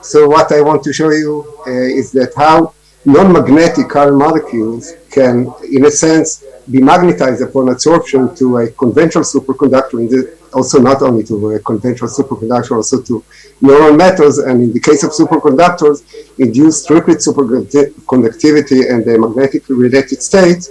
So what I want to show you is that how non-magnetic current molecules can, in a sense, be magnetized upon absorption to a conventional superconductor, also not only to a conventional superconductor, also to normal metals, and in the case of superconductors, induce triplet superconductivity and the magnetically related states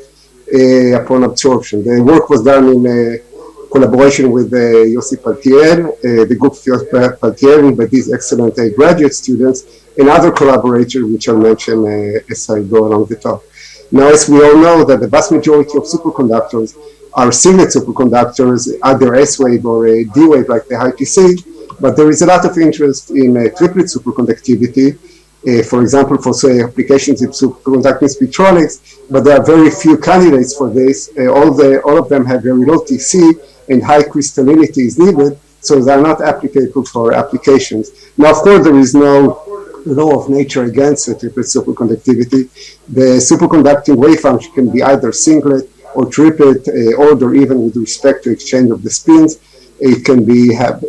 upon absorption. The work was done in collaboration with Yossi Paltiel, the group of Yossi Paltiel, by these excellent graduate students, and other collaborators, which I'll mention as I go along the talk. Now, as we all know, that the vast majority of superconductors are singlet superconductors, either S-wave or D-wave, like the high TC, but there is a lot of interest in triplet superconductivity, for example, for say applications in superconducting spectronics, but there are very few candidates for this. All of them have very low TC and high crystallinity is needed, so they are not applicable for applications. Now, of course, there is no law of nature against triplet superconductivity. The superconducting wave function can be either singlet or triplet order, even with respect to exchange of the spins. It can be have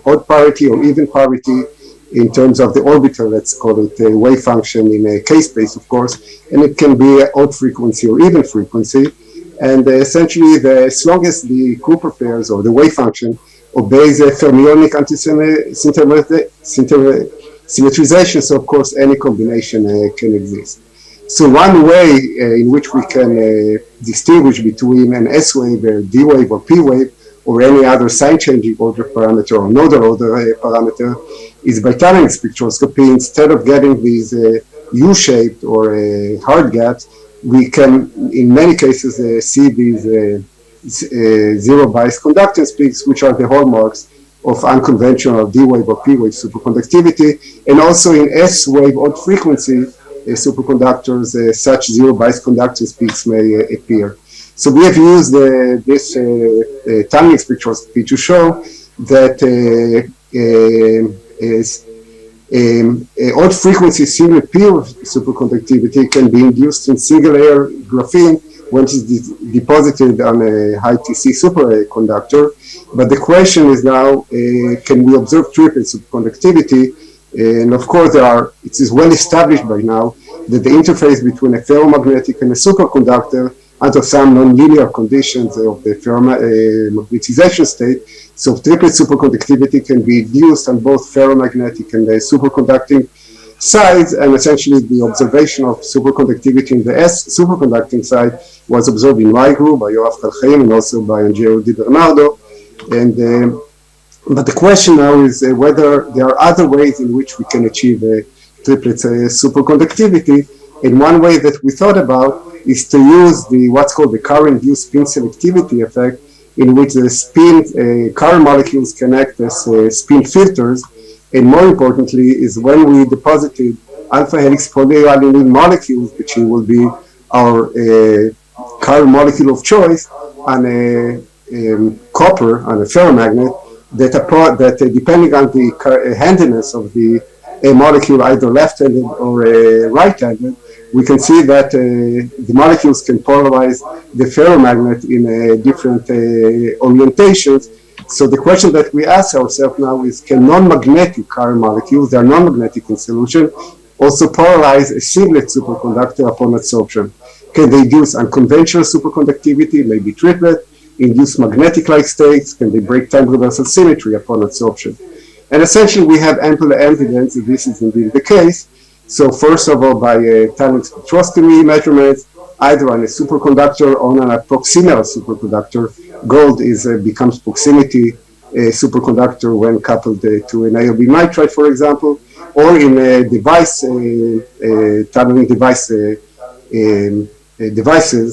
odd parity or even parity in terms of the orbital, let's call it a wave function in a K-space, of course, and it can be odd frequency or even frequency. And essentially, as long as the Cooper pairs or the wave function obeys a fermionic anti-symmetrization, so of course any combination can exist. So one way in which we can distinguish between an S-wave, a D-wave or P-wave, or any other sign-changing order parameter or nodal order parameter is by tunneling spectroscopy. Instead of getting these U-shaped or hard gaps, we can, in many cases, see these zero bias conductance peaks, which are the hallmarks of unconventional D-wave or P-wave superconductivity, and also in S-wave odd frequency superconductors, such zero bias conductance peaks may appear. So we have used this tunneling spectroscopy to show that odd frequency single pure superconductivity can be induced in single layer graphene when it is deposited on a high TC superconductor. But the question is now, can we observe triplet superconductivity? And of course, it is well established by now that the interface between a ferromagnetic and a superconductor under some nonlinear conditions of the ferromagnetization state. So triplet superconductivity can be induced on both ferromagnetic and superconducting sides, and essentially the observation of superconductivity in the S superconducting side was observed in my group by Yoav Kalchaim and also by Angelo Di Bernardo. And but the question now is whether there are other ways in which we can achieve triplet superconductivity. And one way that we thought about is to use what's called the current-induced spin selectivity effect, in which the current molecules can act as spin filters. And more importantly, is when we deposited alpha helix polyalanine molecules, which will be our current molecule of choice, on a copper, on a ferromagnet, that depending on the handedness of the molecule, either left-handed or right-handed, we can see that the molecules can polarize the ferromagnet in different orientations. So the question that we ask ourselves now is, can non-magnetic current molecules, they are non-magnetic in solution, also polarize a singlet superconductor upon absorption? Can they induce unconventional superconductivity, maybe triplet, induce magnetic-like states? Can they break time reversal symmetry upon absorption? And essentially we have ample evidence that this is indeed the case. So first of all, by tunneling spectroscopy measurements, either on a superconductor or on a proximal superconductor. Gold becomes proximity superconductor when coupled to an AOB nitride, for example, or in a device, tunneling devices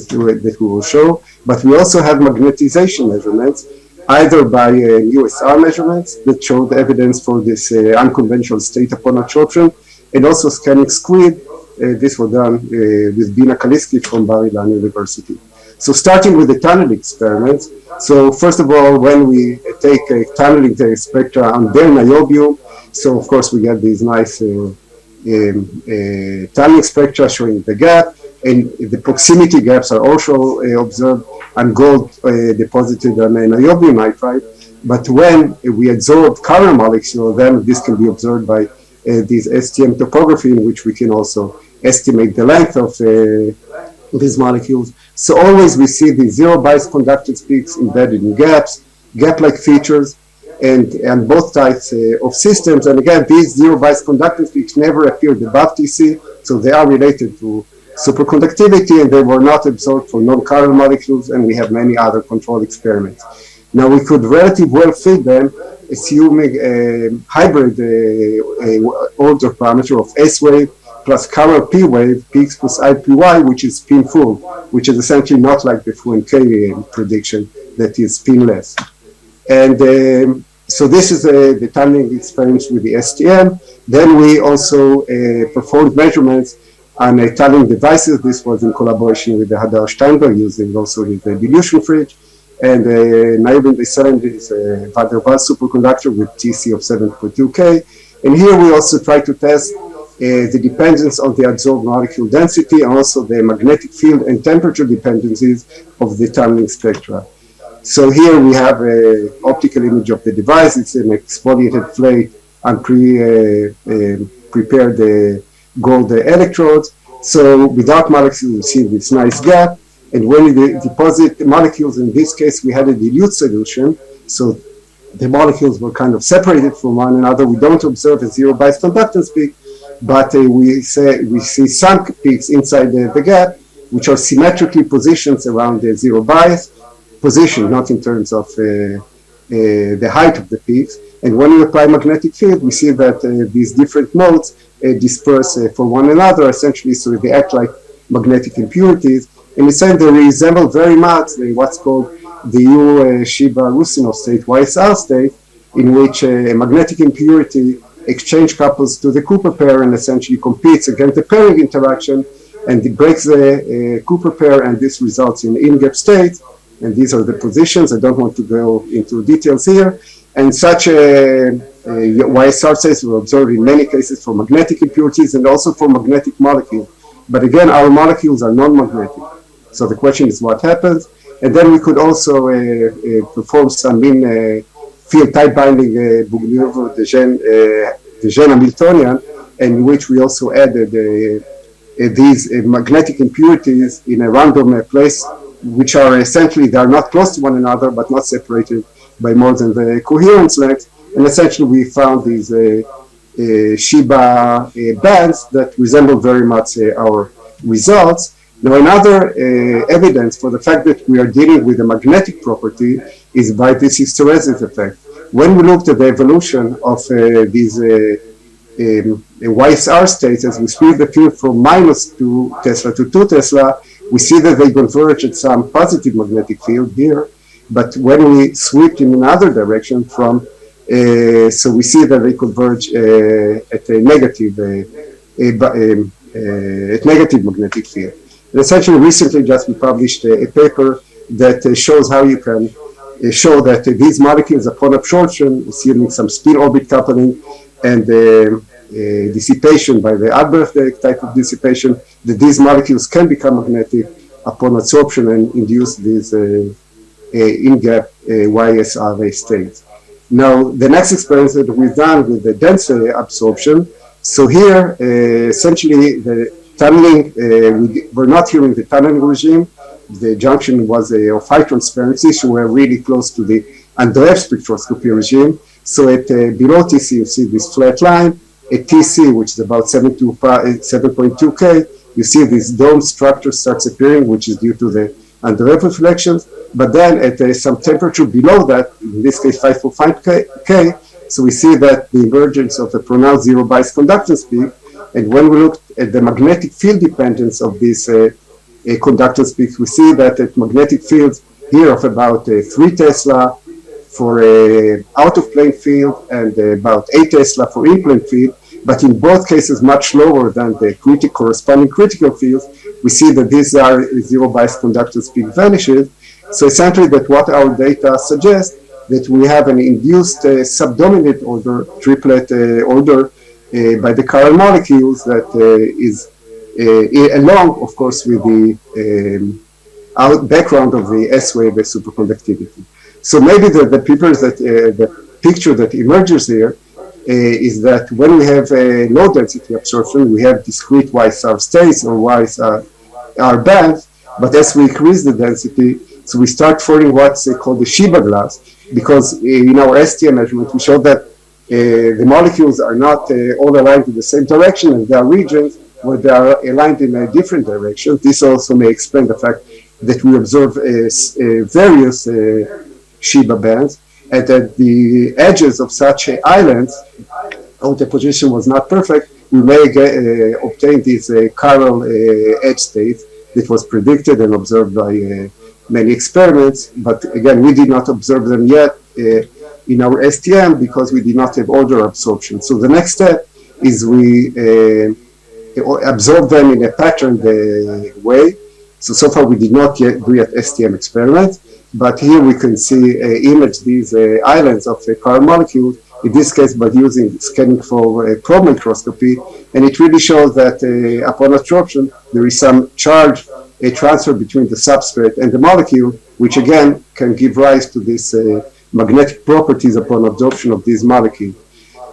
that we will show. But we also have magnetization measurements, either by USR measurements that showed evidence for this unconventional state upon absorption, and also scanning squid. This was done with Bina Kaliski from Bar-Ilan University. So starting with the tunneling experiments. So first of all, when we take a tunneling spectra on their niobium, so of course we get these nice tunneling spectra showing the gap, and the proximity gaps are also observed on gold deposited on a niobium nitride. But when we absorb current molecules, then this can be observed by this STM topography in which we can also estimate the length of these molecules. So always we see the zero bias conductance peaks embedded in gaps, gap-like features, and both types of systems. And again, these zero bias conductance peaks never appeared above TC, so they are related to superconductivity, and they were not observed for non-chiral molecules, and we have many other control experiments. Now we could relatively well fit them, assuming a hybrid order parameter of S wave plus chiral P wave, Px plus IPy, which is spin full, which is essentially not like the Fuente prediction that is spinless. And so this is the tunneling experience with the STM. Then we also performed measurements on tunneling devices. This was in collaboration with the Hadar Steinberg, using also his dilution fridge. And Naibin Desalegn is a van der Waals superconductor with TC of 7.2K. And here we also try to test the dependence on the absorbed molecule density, and also the magnetic field and temperature dependencies of the tunneling spectra. So here we have an optical image of the device. It's an exfoliated plate and prepared gold electrodes. So without molecules, you see this nice gap. And when we deposit molecules, in this case, we had a dilute solution. So the molecules were kind of separated from one another. We don't observe a zero bias conductance peak, but we see some peaks inside the gap, which are symmetrically positioned around the zero bias position, not in terms of the height of the peaks. And when we apply magnetic field, we see that these different modes disperse for one another, essentially, so they act like magnetic impurities. In a sense, they resemble very much what's called the U-Shiba-Rusinov state, YSR state, in which a magnetic impurity exchange couples to the Cooper pair and essentially competes against the pairing interaction, and it breaks the Cooper pair, and this results in in-gap states. And these are the positions. I don't want to go into details here. And such YSR states were observed in many cases for magnetic impurities and also for magnetic molecules. But again, our molecules are non-magnetic. So the question is what happens. And then we could also perform some field tight binding Bouguereau-Dejean Hamiltonian, in which we also added these magnetic impurities in a random place, which are essentially, they are not close to one another, but not separated by more than the coherence length. And essentially we found these Shiba bands that resemble very much our results. Now another evidence for the fact that we are dealing with a magnetic property is by this hysteresis effect. When we looked at the evolution of these YSR states, as we split the field from -2 Tesla to 2 Tesla, we see that they converge at some positive magnetic field here, but when we sweep in another direction from, so we see that they converge at a negative magnetic field. And essentially, recently just we published a paper that shows how you can show that these molecules, upon absorption, assuming some spin orbit coupling and dissipation by the Albrecht type of dissipation, that these molecules can become magnetic upon absorption and induce these in-gap YSR states. Now, the next experiment that we've done with the dense absorption, so here, essentially, the tunneling, we're not here in the tunneling regime. The junction was of high transparency, so we're really close to the Andreev spectroscopy regime. So at below TC, you see this flat line. At TC, which is about 7.2K, you see this dome structure starts appearing, which is due to the Andreev reflections. But then at some temperature below that, in this case 5.5K, so we see that the emergence of a pronounced zero bias conductance peak. And when we look at the magnetic field dependence of these conductance peaks, we see that at magnetic fields here of about 3 Tesla for out of plane field and about 8 Tesla for in plane field, but in both cases much lower than the corresponding critical fields, we see that these are zero bias conductance peak vanishes. So essentially that what our data suggests, that we have an induced subdominant order, triplet order by the chiral molecules that is along, of course, with the background of the S-wave superconductivity. So maybe the papers that the picture that emerges here is that when we have a low density absorption, we have discrete Y-star states or Y-star bands, but as we increase the density, so we start forming what's called the Shiba glass, because in our STM measurement, we showed that the molecules are not all aligned in the same direction, and there are regions where they are aligned in a different direction. This also may explain the fact that we observe various Shiba bands, and at the edges of such islands, although the position was not perfect, we may obtain these chiral edge states that was predicted and observed by many experiments, but again, we did not observe them yet in our STM because we did not have order absorption. So the next step is we absorb them in a patterned way. So far we did not yet do yet STM experiments, but here we can see image these islands of chiral molecules, in this case by using scanning for probe microscopy, and it really shows that upon absorption there is some charge a transfer between the substrate and the molecule, which again can give rise to these magnetic properties upon absorption of these molecules.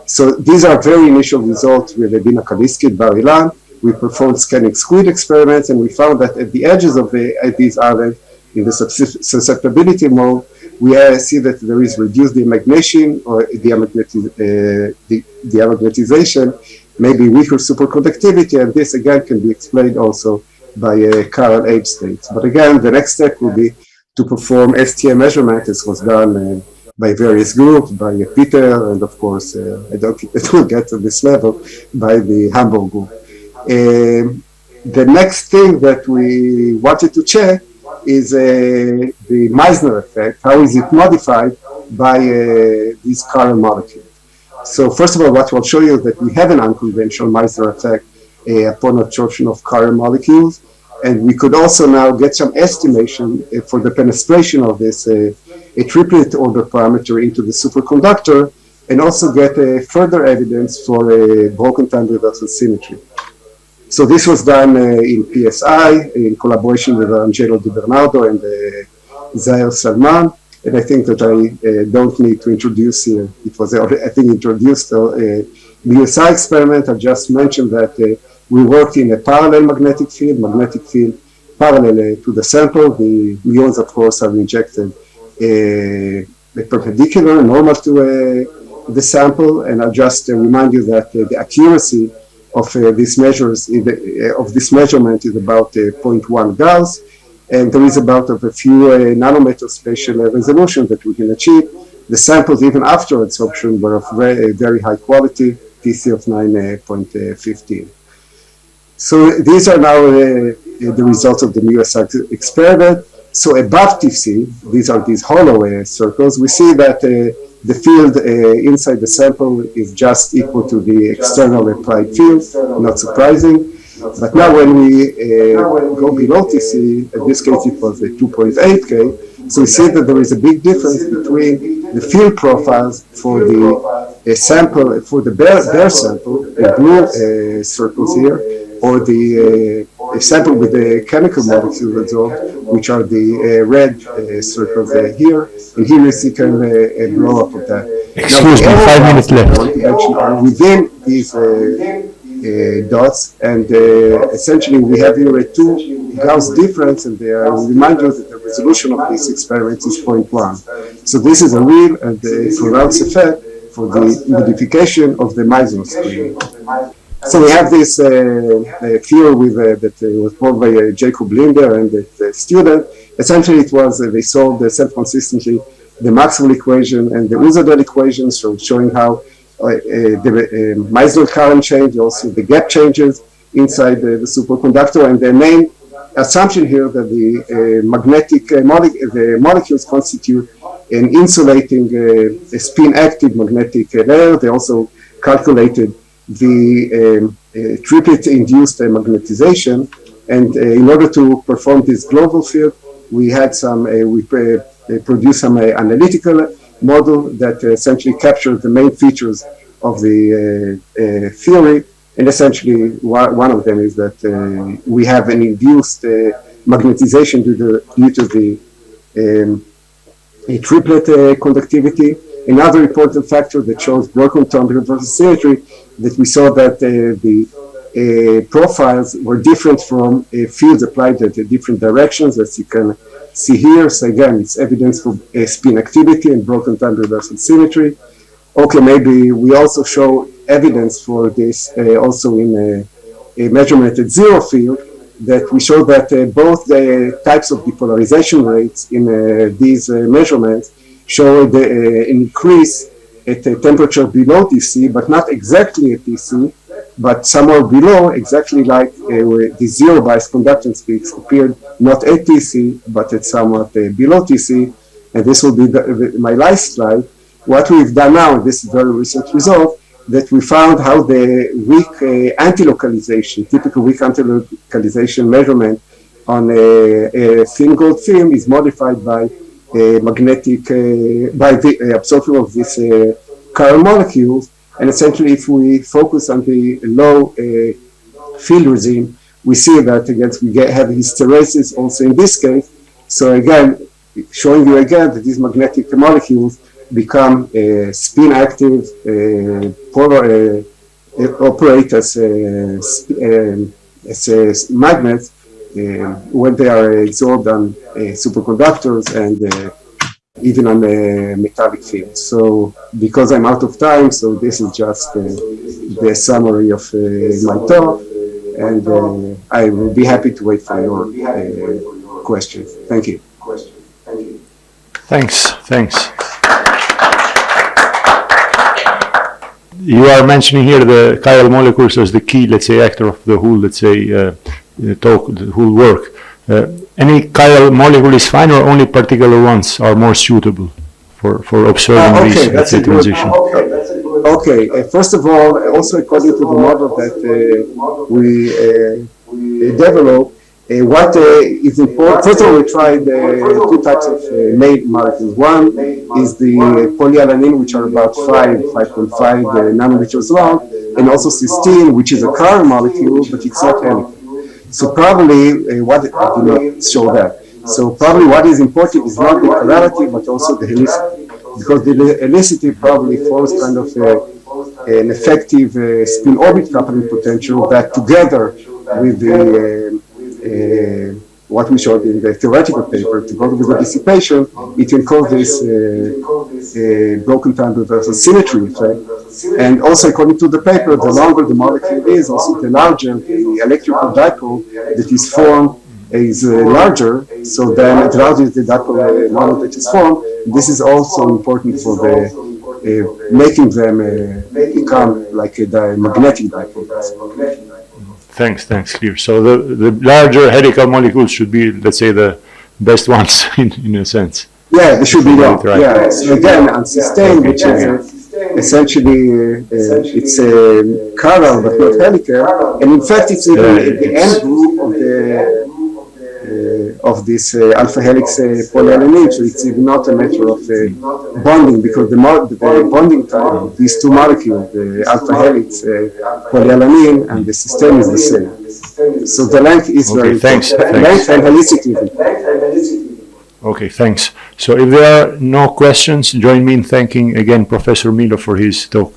So these are very initial results with Bina Kaliski at Bar Ilan. We performed scanning squid experiments, and we found that at the edges of these islands, in the susceptibility mode, we see that there is reduced demagnetization or demagnetization, maybe weaker superconductivity, and this again can be explained also by chiral edge states. But again, the next step will be to perform STM measurement, as was done by various groups, by Peter, and of course, I don't think it will get to this level, by the Hamburg group. The next thing that we wanted to check is the Meissner effect. How is it modified by these chiral molecules? So first of all, what I'll show you is that we have an unconventional Meissner effect upon absorption of chiral molecules, and we could also now get some estimation for the penetration of this a triplet order parameter into the superconductor, and also get further evidence for a broken time reversal symmetry. So this was done in PSI in collaboration with Angelo Di Bernardo and Zaher Salman, and I think that I don't need to introduce here. It was already, I think, introduced the PSI experiment. I just mentioned that we worked in a parallel magnetic field parallel to the sample. The muons, of course, are injected perpendicular, normal to the sample, and I'll just remind you that the accuracy of these measures of this measurement is about 0.1 Gauss, and there is about a few nanometer spatial resolution that we can achieve. The samples, even after absorption, were of very high quality, TC of 9.15. So these are now the results of the MUSI experiment. So above TC, these are these hollow circles. We see that the field inside the sample is just equal to the external applied field, not surprising. But now when we go below TC, in this case it was 2.8 K, so we see that there is a big difference between the field profiles for the sample, for the bare sample, the blue circles here, or the sample with the chemical molecule absorbed, which are the red circles here. And here you see kind of a blow up of that. Excuse me, 5 minutes left. Actually are within these dots, and essentially we have here two Gauss difference, and I remind you that the resolution of this experiment is 0.1. So this is a real and pronounced effect for the modification of the Meissner scale. So we have this theory with that was brought by Jacob Linder and the student. Essentially, it was they solved self-consistently the Maxwell equation and the Uzadel equation, so showing how the Meissner current change, also the gap changes inside the superconductor, and the main assumption here that the magnetic the molecules constitute an insulating spin-active magnetic layer. They also calculated the triplet-induced magnetization, and in order to perform this global field, we had some we produced some analytical model that essentially captures the main features of the theory, and essentially one of them is that we have an induced magnetization due to the a triplet conductivity. Another important factor that shows broken temperature versus symmetry, that we saw that the profiles were different from fields applied at different directions, as you can see here. So again, it's evidence for spin activity and broken time reversal symmetry. Okay, maybe we also show evidence for this also in a measurement at zero field, that we show that both the types of depolarization rates in these measurements show an increase at a temperature below TC, but not exactly at TC, but somewhere below, exactly like the zero bias conductance peaks appeared not at TC, but at somewhat below TC. And this will be my last slide. What we've done now, and this is very recent result, that we found how the weak anti-localization, typical weak anti-localization measurement on a thin gold film is modified by magnetic, by the absorption of these chiral molecules. And essentially, if we focus on the low field regime, we see that again we have hysteresis also in this case. So again, showing you again that these magnetic molecules become spin active, operate as magnets when they are absorbed on superconductors and even on metallic fields. So because I'm out of time, so this is just the summary of my talk, and I will be happy to wait for your questions. Thank you. Thanks. You are mentioning here the chiral molecules as the key, let's say, actor of the whole, let's say, talk, the whole work. Any chiral molecule is fine, or only particular ones are more suitable for observing these, let's say, transitions? Okay, first of all, also according to the model that we developed, what is important, first of all, we tried two types of main molecules. One is the polyalanine, which are about 5.5 nanometers long, and also cysteine, which is a chiral molecule, but it's not helical. So probably, what did not show that? So probably what is important is not the chirality, but also the helicity, because the helicity probably forms kind of an effective spin orbit coupling potential that together with the what we showed in the theoretical paper, together with the dissipation, it can cause this broken time reversal symmetry effect. And also, according to the paper, the longer the molecule is, also the larger the electrical dipole that is formed is larger. So then, the larger the dipole model that is formed, this is also important for the making them become like a magnetic dipole. Thanks, clear. So the larger helical molecules should be, let's say, the best ones in a sense. Yeah, they should be right. Yeah. So again, on cysteine, which is essentially it's a chiral but not helical, and in fact it's even the end group of this alpha helix polyalanine. So it's even not a matter of bonding, because the bonding time of these two molecules, the alpha helix polyalanine and the cysteine, is the same. So the length is very thanks. Length and helicity. Okay, thanks. So if there are no questions, join me in thanking again Professor Millo for his talk.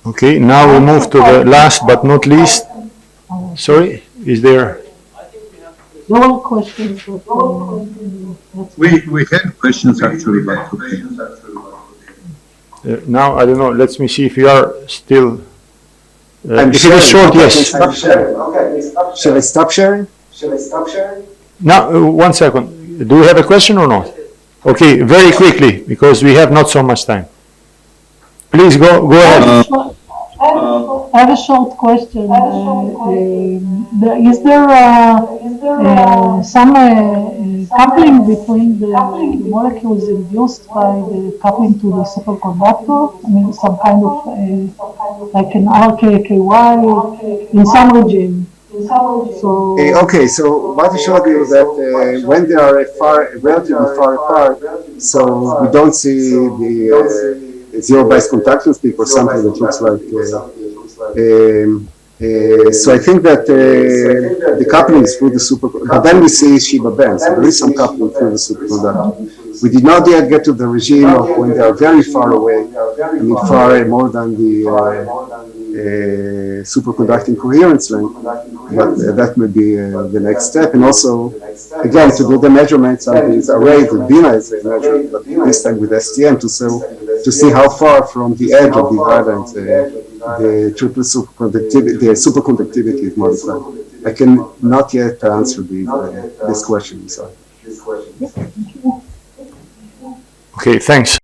Okay, now we move to the last but not least. Sorry, is there? No questions. We had questions actually, but okay. Now, I don't know, let me see if you are still... if it is short, yes. Shall I stop sharing? Now, 1 second. Do we have a question or not? Okay, very quickly, because we have not so much time. Please go ahead. I have a short question. Is there some coupling between the molecules induced by the coupling to the superconductor? I mean, some kind of like an RKKY in some region. So okay, so what I showed you is that when they are relatively far apart, so we don't see the zero bias conductance peak or something that looks like So I think that the coupling is through the superconductor, but then we see Shiba band, so there is some coupling through the superconductor. We did not yet get to the regime of when they are very far away, I mean far more than the superconducting coherence length, but that may be the next step. And also, again, to do the measurements of these arrays that Bina is measuring, but this time with STM to see how far from the edge of the island the triple superconductivity is modified. I can not yet answer this question. Sorry. Okay, thanks.